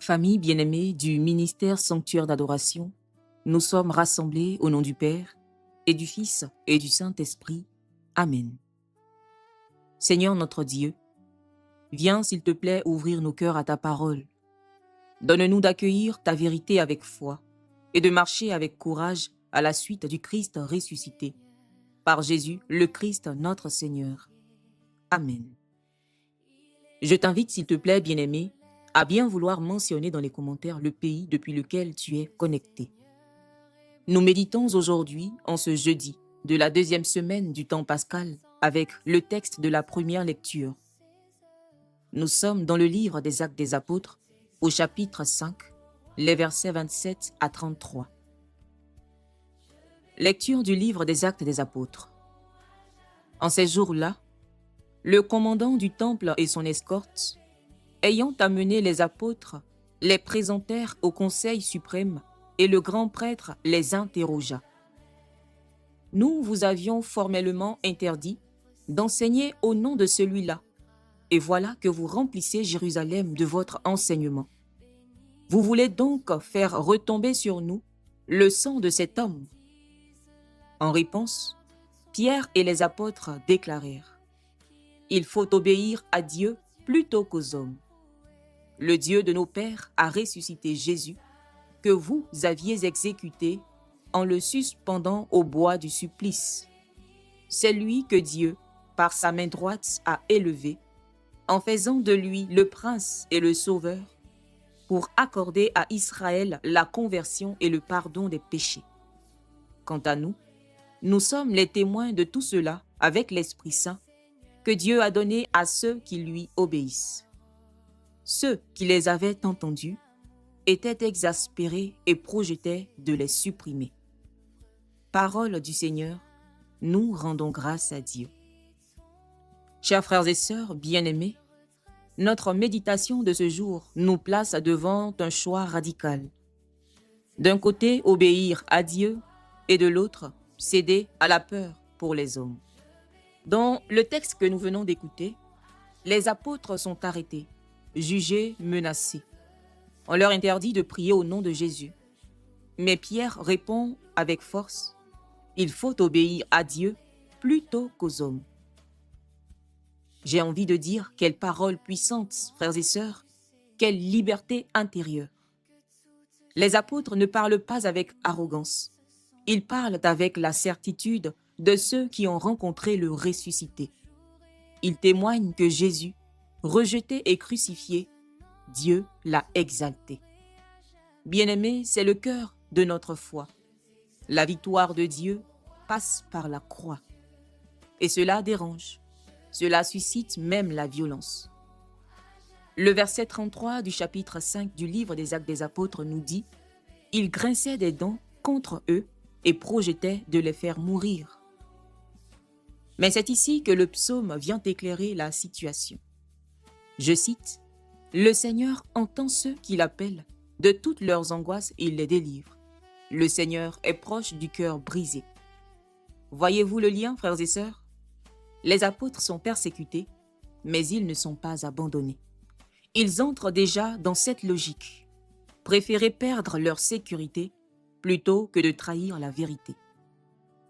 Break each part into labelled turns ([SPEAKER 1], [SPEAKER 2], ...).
[SPEAKER 1] Famille bien-aimée du ministère Sanctuaire d'adoration, nous sommes rassemblés au nom du Père et du Fils et du Saint-Esprit. Amen. Seigneur notre Dieu, viens s'il te plaît ouvrir nos cœurs à ta parole. Donne-nous d'accueillir ta vérité avec foi et de marcher avec courage à la suite du Christ ressuscité. Par Jésus, le Christ notre Seigneur. Amen. Je t'invite s'il te plaît, bien-aimé, à bien vouloir mentionner dans les commentaires le pays depuis lequel tu es connecté. Nous méditons aujourd'hui, en ce jeudi, de la deuxième semaine du temps pascal, avec le texte de la première lecture. Nous sommes dans le livre des Actes des Apôtres, au chapitre 5, les versets 27 à 33. Lecture du livre des Actes des Apôtres. En ces jours-là, le commandant du temple et son escorte, ayant amené les apôtres, les présentèrent au Conseil suprême et le grand prêtre les interrogea. « Nous vous avions formellement interdit d'enseigner au nom de celui-là, et voilà que vous remplissez Jérusalem de votre enseignement. Vous voulez donc faire retomber sur nous le sang de cet homme. » En réponse, Pierre et les apôtres déclarèrent : « Il faut obéir à Dieu plutôt qu'aux hommes. Le Dieu de nos pères a ressuscité Jésus, que vous aviez exécuté en le suspendant au bois du supplice. C'est lui que Dieu, par sa main droite, a élevé, en faisant de lui le prince et le sauveur, pour accorder à Israël la conversion et le pardon des péchés. Quant à nous, nous sommes les témoins de tout cela avec l'Esprit Saint que Dieu a donné à ceux qui lui obéissent. Ceux qui les avaient entendus étaient exaspérés et projetaient de les supprimer. Parole du Seigneur, nous rendons grâce à Dieu. Chers frères et sœurs bien-aimés, notre méditation de ce jour nous place devant un choix radical. D'un côté, obéir à Dieu et de l'autre, céder à la peur pour les hommes. Dans le texte que nous venons d'écouter, les apôtres sont arrêtés, jugés, menacés. On leur interdit de prier au nom de Jésus. Mais Pierre répond avec force : il faut obéir à Dieu plutôt qu'aux hommes. J'ai envie de dire quelle parole puissante, frères et sœurs, quelle liberté intérieure. Les apôtres ne parlent pas avec arrogance. Ils parlent avec la certitude de ceux qui ont rencontré le ressuscité. Ils témoignent que Jésus, rejeté et crucifié, Dieu l'a exalté. Bien-aimés, c'est le cœur de notre foi. La victoire de Dieu passe par la croix. Et cela dérange. Cela suscite même la violence. Le verset 33 du chapitre 5 du livre des Actes des Apôtres nous dit : « Ils grinçaient des dents contre eux et projetaient de les faire mourir. » Mais c'est ici que le psaume vient éclairer la situation. Je cite : « Le Seigneur entend ceux qui l'appellent, de toutes leurs angoisses il les délivre. Le Seigneur est proche du cœur brisé. » Voyez-vous le lien, frères et sœurs ? Les apôtres sont persécutés, mais ils ne sont pas abandonnés. Ils entrent déjà dans cette logique. Préférer perdre leur sécurité plutôt que de trahir la vérité.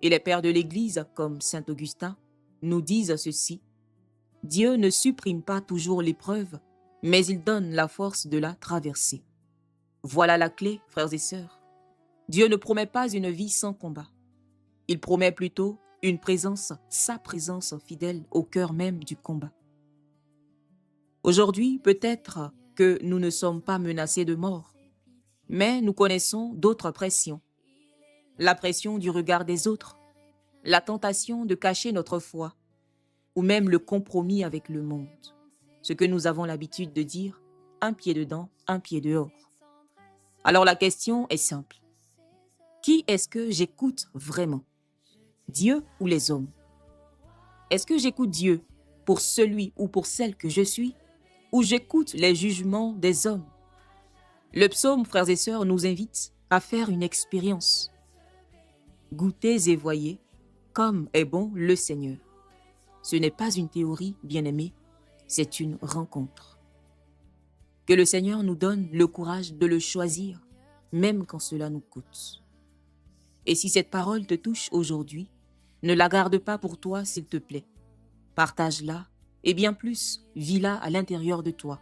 [SPEAKER 1] Et les pères de l'Église, comme saint Augustin, nous disent ceci : Dieu ne supprime pas toujours l'épreuve, mais il donne la force de la traverser. Voilà la clé, frères et sœurs. Dieu ne promet pas une vie sans combat. Il promet plutôt une présence, sa présence fidèle au cœur même du combat. Aujourd'hui, peut-être que nous ne sommes pas menacés de mort, mais nous connaissons d'autres pressions. La pression du regard des autres, la tentation de cacher notre foi, ou même le compromis avec le monde. Ce que nous avons l'habitude de dire, un pied dedans, un pied dehors. Alors la question est simple. Qui est-ce que j'écoute vraiment ? Dieu ou les hommes ? Est-ce que j'écoute Dieu pour celui ou pour celle que je suis, ou j'écoute les jugements des hommes ? Le psaume, frères et sœurs, nous invite à faire une expérience. Goûtez et voyez comme est bon le Seigneur. Ce n'est pas une théorie, bien-aimée, c'est une rencontre. Que le Seigneur nous donne le courage de le choisir, même quand cela nous coûte. Et si cette parole te touche aujourd'hui, ne la garde pas pour toi, s'il te plaît. Partage-la, et bien plus, vis-la à l'intérieur de toi.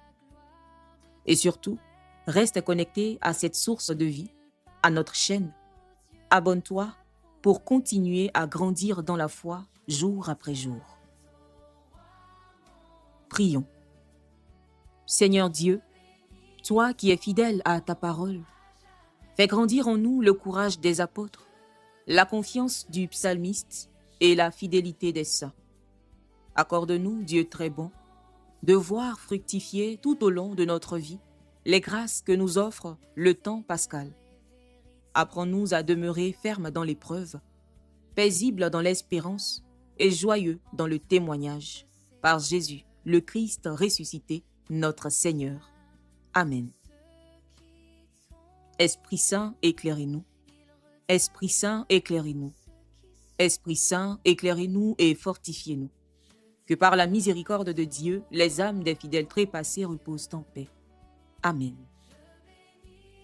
[SPEAKER 1] Et surtout, reste connecté à cette source de vie, à notre chaîne. Abonne-toi pour continuer à grandir dans la foi jour après jour. Prions. Seigneur Dieu, toi qui es fidèle à ta parole, fais grandir en nous le courage des apôtres, la confiance du psalmiste et la fidélité des saints. Accorde-nous, Dieu très bon, de voir fructifier tout au long de notre vie les grâces que nous offre le temps pascal. Apprends-nous à demeurer fermes dans l'épreuve, paisibles dans l'espérance et joyeux dans le témoignage. Par Jésus, le Christ ressuscité, notre Seigneur. Amen. Esprit Saint, éclairez-nous. Esprit Saint, éclairez-nous. Esprit Saint, éclairez-nous et fortifiez-nous. Que par la miséricorde de Dieu, les âmes des fidèles trépassés reposent en paix. Amen.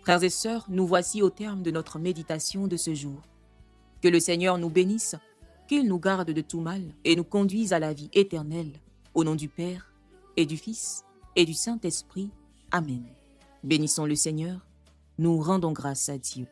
[SPEAKER 1] Frères et sœurs, nous voici au terme de notre méditation de ce jour. Que le Seigneur nous bénisse, qu'il nous garde de tout mal et nous conduise à la vie éternelle. Au nom du Père, et du Fils, et du Saint-Esprit. Amen. Bénissons le Seigneur, nous rendons grâce à Dieu.